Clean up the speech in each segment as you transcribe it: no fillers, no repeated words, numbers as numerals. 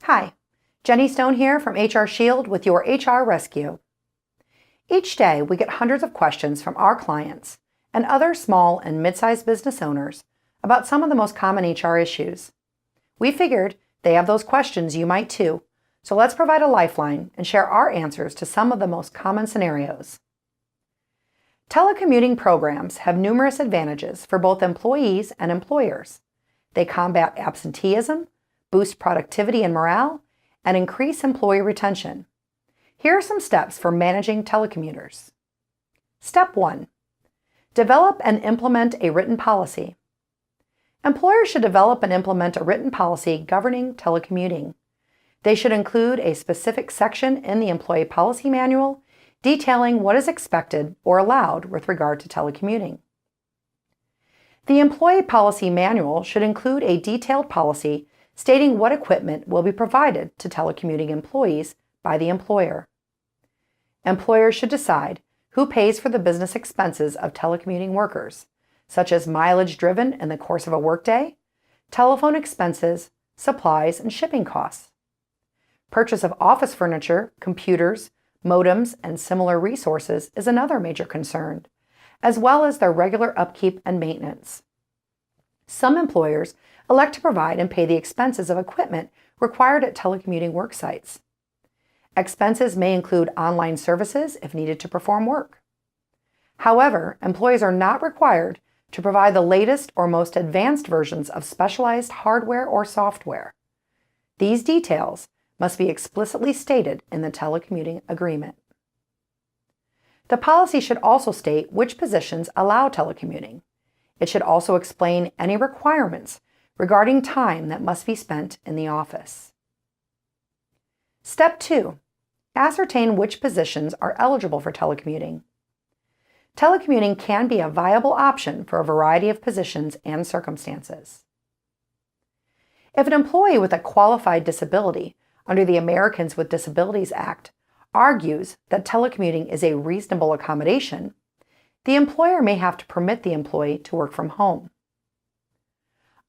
Hi, Jenny Stone here from HR Shield with your HR Rescue. Each day we get hundreds of questions from our clients and other small and mid-sized business owners about some of the most common HR issues. We figured they have those questions, you might too, so let's provide a lifeline and share our answers to some of the most common scenarios. Telecommuting programs have numerous advantages for both employees and employers. They combat absenteeism, boost productivity and morale, and increase employee retention. Here are some steps for managing telecommuters. Step 1. Develop and implement a written policy. Employers should develop and implement a written policy governing telecommuting. They should include a specific section in the Employee Policy Manual detailing what is expected or allowed with regard to telecommuting. The Employee Policy Manual should include a detailed policy stating what equipment will be provided to telecommuting employees by the employer. Employers should decide who pays for the business expenses of telecommuting workers, such as mileage driven in the course of a workday, telephone expenses, supplies, and shipping costs. Purchase of office furniture, computers, modems, and similar resources is another major concern, as well as their regular upkeep and maintenance. Some employers elect to provide and pay the expenses of equipment required at telecommuting work sites. Expenses may include online services if needed to perform work. However, employees are not required to provide the latest or most advanced versions of specialized hardware or software. These details must be explicitly stated in the telecommuting agreement. The policy should also state which positions allow telecommuting. It should also explain any requirements regarding time that must be spent in the office. Step 2. Ascertain which positions are eligible for telecommuting. Telecommuting can be a viable option for a variety of positions and circumstances. If an employee with a qualified disability under the Americans with Disabilities Act argues that telecommuting is a reasonable accommodation, the employer may have to permit the employee to work from home.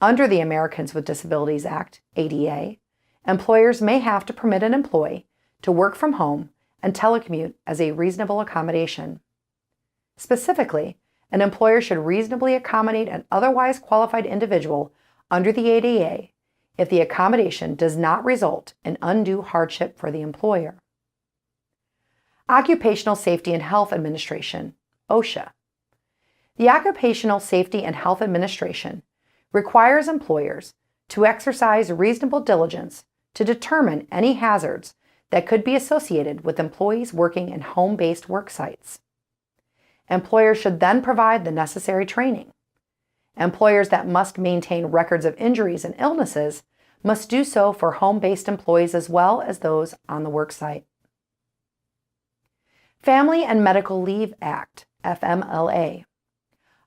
Under the Americans with Disabilities Act, ADA, employers may have to permit an employee to work from home and telecommute as a reasonable accommodation. Specifically, an employer should reasonably accommodate an otherwise qualified individual under the ADA if the accommodation does not result in undue hardship for the employer. Occupational Safety and Health Administration, OSHA. The Occupational Safety and Health Administration requires employers to exercise reasonable diligence to determine any hazards that could be associated with employees working in home-based work sites. Employers should then provide the necessary training. Employers that must maintain records of injuries and illnesses must do so for home-based employees as well as those on the work site. Family and Medical Leave Act, FMLA.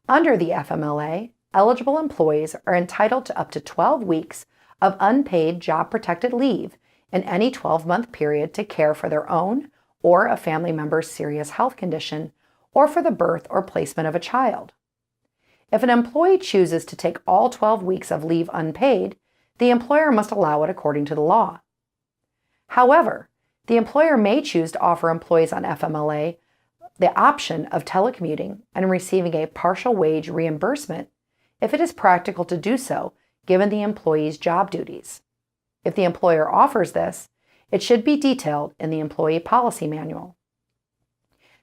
Under the FMLA, eligible employees are entitled to up to 12 weeks of unpaid job-protected leave in any 12-month period to care for their own or a family member's serious health condition or for the birth or placement of a child. If an employee chooses to take all 12 weeks of leave unpaid, the employer must allow it according to the law. However, the employer may choose to offer employees on FMLA the option of telecommuting and receiving a partial wage reimbursement if it is practical to do so given the employee's job duties. If the employer offers this, it should be detailed in the Employee Policy Manual.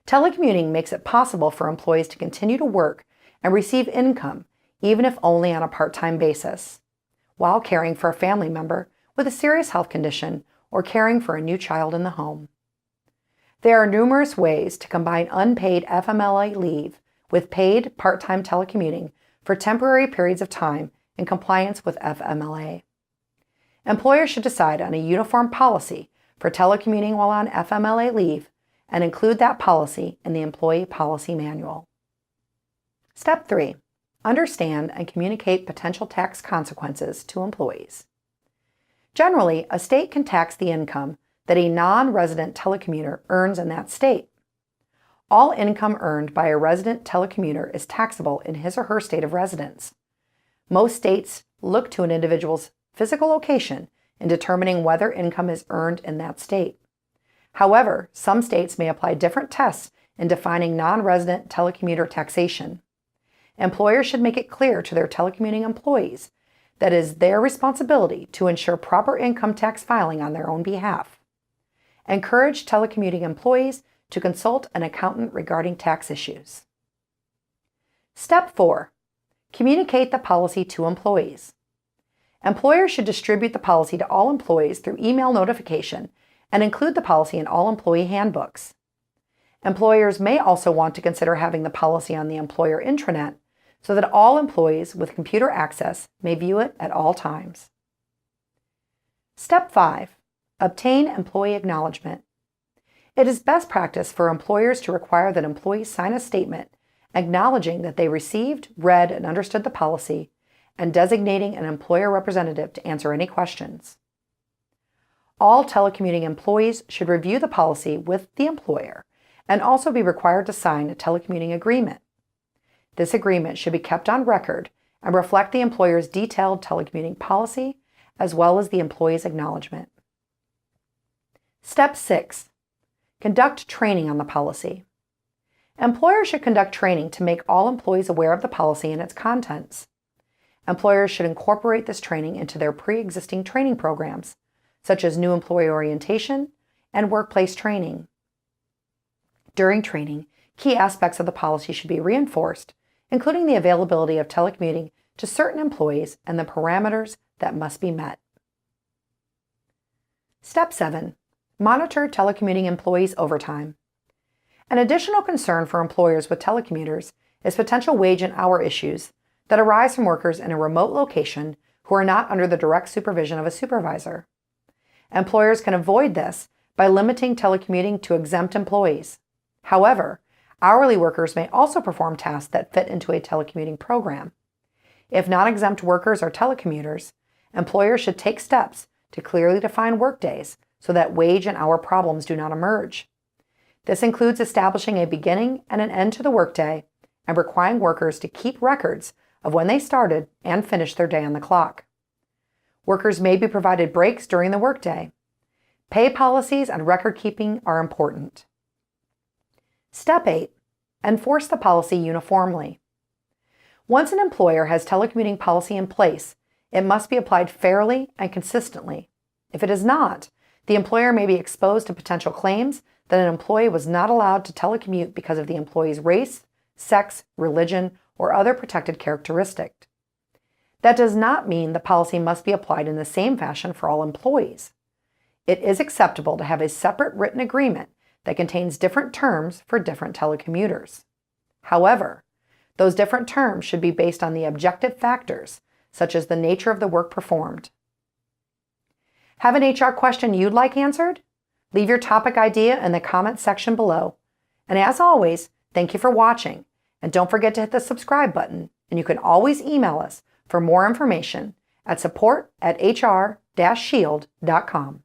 Telecommuting makes it possible for employees to continue to work and receive income, even if only on a part-time basis, while caring for a family member with a serious health condition or caring for a new child in the home. There are numerous ways to combine unpaid FMLA leave with paid part-time telecommuting for temporary periods of time in compliance with FMLA. Employers should decide on a uniform policy for telecommuting while on FMLA leave and include that policy in the Employee Policy Manual. Step 3. Understand and communicate potential tax consequences to employees. Generally, a state can tax the income that a non-resident telecommuter earns in that state. All income earned by a resident telecommuter is taxable in his or her state of residence. Most states look to an individual's physical location in determining whether income is earned in that state. However, some states may apply different tests in defining non-resident telecommuter taxation. Employers should make it clear to their telecommuting employees that it is their responsibility to ensure proper income tax filing on their own behalf. Encourage telecommuting employees to consult an accountant regarding tax issues. Step 4. Communicate the policy to employees. Employers should distribute the policy to all employees through email notification and include the policy in all employee handbooks. Employers may also want to consider having the policy on the employer intranet so that all employees with computer access may view it at all times. Step 5. Obtain employee acknowledgement. It is best practice for employers to require that employees sign a statement acknowledging that they received, read, and understood the policy and designating an employer representative to answer any questions. All telecommuting employees should review the policy with the employer and also be required to sign a telecommuting agreement. This agreement should be kept on record and reflect the employer's detailed telecommuting policy as well as the employee's acknowledgement. Step 6. Conduct training on the policy. Employers should conduct training to make all employees aware of the policy and its contents. Employers should incorporate this training into their pre-existing training programs, such as new employee orientation and workplace training. During training, key aspects of the policy should be reinforced, including the availability of telecommuting to certain employees and the parameters that must be met. Step 7. Monitor telecommuting employees' overtime. An additional concern for employers with telecommuters is potential wage and hour issues that arise from workers in a remote location who are not under the direct supervision of a supervisor. Employers can avoid this by limiting telecommuting to exempt employees. However, hourly workers may also perform tasks that fit into a telecommuting program. If non-exempt workers are telecommuters, employers should take steps to clearly define workdays so that wage and hour problems do not emerge. This includes establishing a beginning and an end to the workday and requiring workers to keep records of when they started and finished their day on the clock. Workers may be provided breaks during the workday. Pay policies and record keeping are important. Step 8. Enforce the policy uniformly. Once an employer has telecommuting policy in place, it must be applied fairly and consistently. If it is not, the employer may be exposed to potential claims that an employee was not allowed to telecommute because of the employee's race, sex, religion, or other protected characteristic. That does not mean the policy must be applied in the same fashion for all employees. It is acceptable to have a separate written agreement that contains different terms for different telecommuters. However, those different terms should be based on the objective factors, such as the nature of the work performed. Have an HR question you'd like answered? Leave your topic idea in the comments section below. And as always, thank you for watching. And don't forget to hit the subscribe button. And you can always email us for more information at support@hr-shield.com.